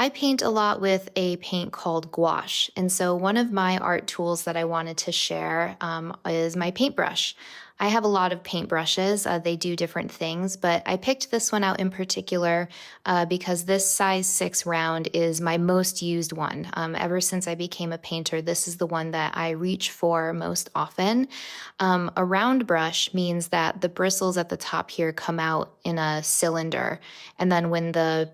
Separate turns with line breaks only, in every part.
I paint a lot with a paint called gouache. And so, one of my art tools that I wanted to share is my paintbrush. I have a lot of paintbrushes. They do different things, but I picked this one out in particular because this size 6 round is my most used one. Ever since I became a painter, this is the one that I reach for most often. A round brush means that the bristles at the top here come out in a cylinder. And then when the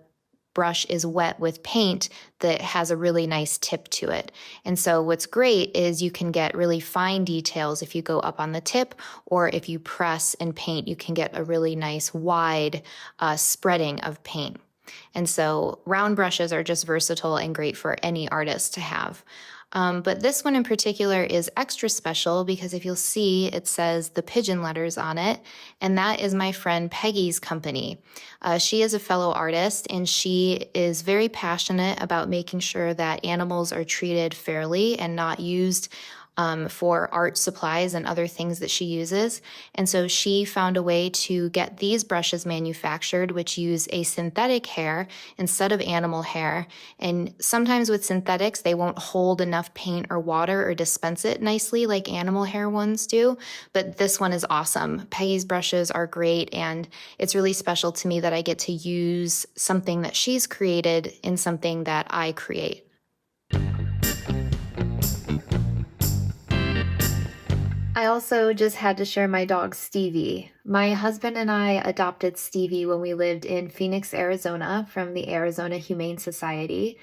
brush is wet with paint that has a really nice tip to it. And so what's great is you can get really fine details if you go up on the tip, or if you press and paint, you can get a really nice wide spreading of paint. And so round brushes are just versatile and great for any artist to have. But this one in particular is extra special because if you'll see, it says the pigeon letters on it, and that is my friend Peggy's company. She is a fellow artist, and she is very passionate about making sure that animals are treated fairly and not used for art supplies and other things that she uses. And so she found a way to get these brushes manufactured, which use a synthetic hair instead of animal hair. And sometimes with synthetics, they won't hold enough paint or water or dispense it nicely like animal hair ones do. But this one is awesome. Peggy's brushes are great, and it's really special to me that I get to use something that she's created in something that I create. I also just had to share my dog Stevie. My husband and I adopted Stevie when we lived in Phoenix, Arizona, from the Arizona Humane Society.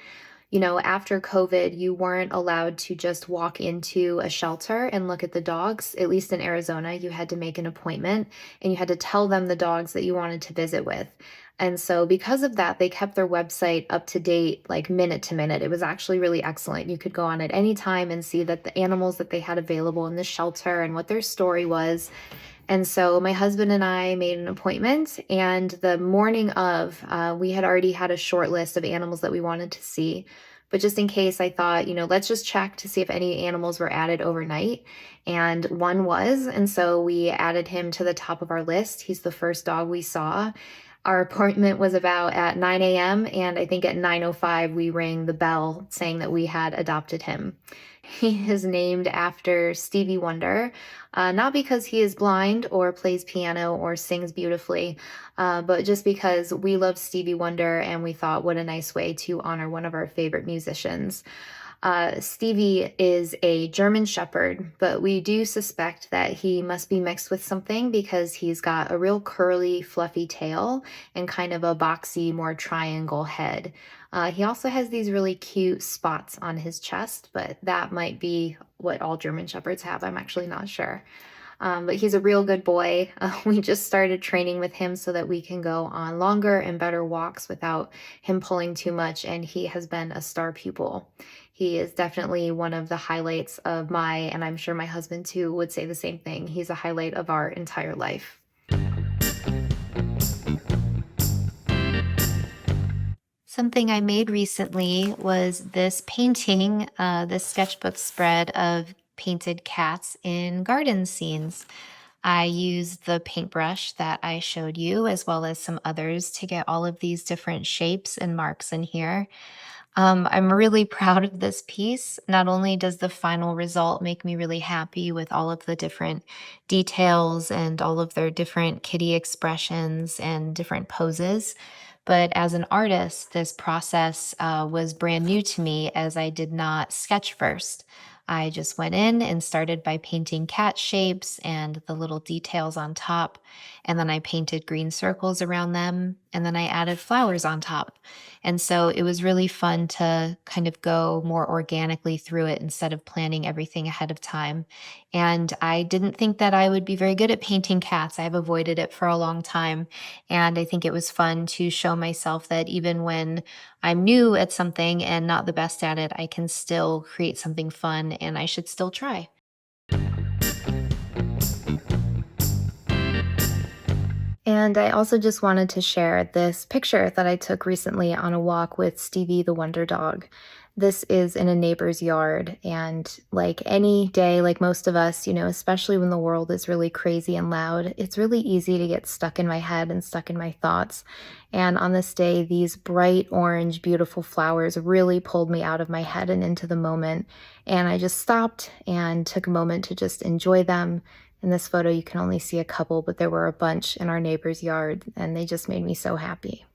You know, after COVID, you weren't allowed to just walk into a shelter and look at the dogs. At least in Arizona, you had to make an appointment and you had to tell them the dogs that you wanted to visit with. And so, because of that, they kept their website up to date, like minute to minute. It was actually really excellent. You could go on at any time and see that the animals that they had available in the shelter and what their story was. And so my husband and I made an appointment, and the morning of, we had already had a short list of animals that we wanted to see. But just in case, I thought, let's just check to see if any animals were added overnight. And one was. And so we added him to the top of our list. He's the first dog we saw. Our appointment was about at 9 a.m. and I think at 9:05 we rang the bell saying that we had adopted him. He is named after Stevie Wonder, not because he is blind or plays piano or sings beautifully, but just because we love Stevie Wonder and we thought what a nice way to honor one of our favorite musicians. Stevie is a German Shepherd, but we do suspect that he must be mixed with something because he's got a real curly, fluffy tail and kind of a boxy, more triangle head. He also has these really cute spots on his chest, but that might be what all German Shepherds have. I'm actually not sure. But he's a real good boy. We just started training with him so that we can go on longer and better walks without him pulling too much, and he has been a star pupil. He is definitely one of the highlights of and I'm sure my husband too would say the same thing. He's a highlight of our entire life. Something I made recently was this painting, this sketchbook spread of painted cats in garden scenes. I used the paintbrush that I showed you, as well as some others, to get all of these different shapes and marks in here. I'm really proud of this piece. Not only does the final result make me really happy with all of the different details and all of their different kitty expressions and different poses, but as an artist, this process was brand new to me as I did not sketch first. I just went in and started by painting cat shapes and the little details on top. And then I painted green circles around them. And then I added flowers on top. And so it was really fun to kind of go more organically through it instead of planning everything ahead of time. And I didn't think that I would be very good at painting cats. I've avoided it for a long time. And I think it was fun to show myself that even when I'm new at something and not the best at it, I can still create something fun and I should still try. And I also just wanted to share this picture that I took recently on a walk with Stevie the Wonder Dog. This is in a neighbor's yard, and like any day, like most of us, especially when the world is really crazy and loud, it's really easy to get stuck in my head and stuck in my thoughts. And on this day, these bright orange, beautiful flowers really pulled me out of my head and into the moment. And I just stopped and took a moment to just enjoy them. In this photo, you can only see a couple, but there were a bunch in our neighbor's yard, and they just made me so happy.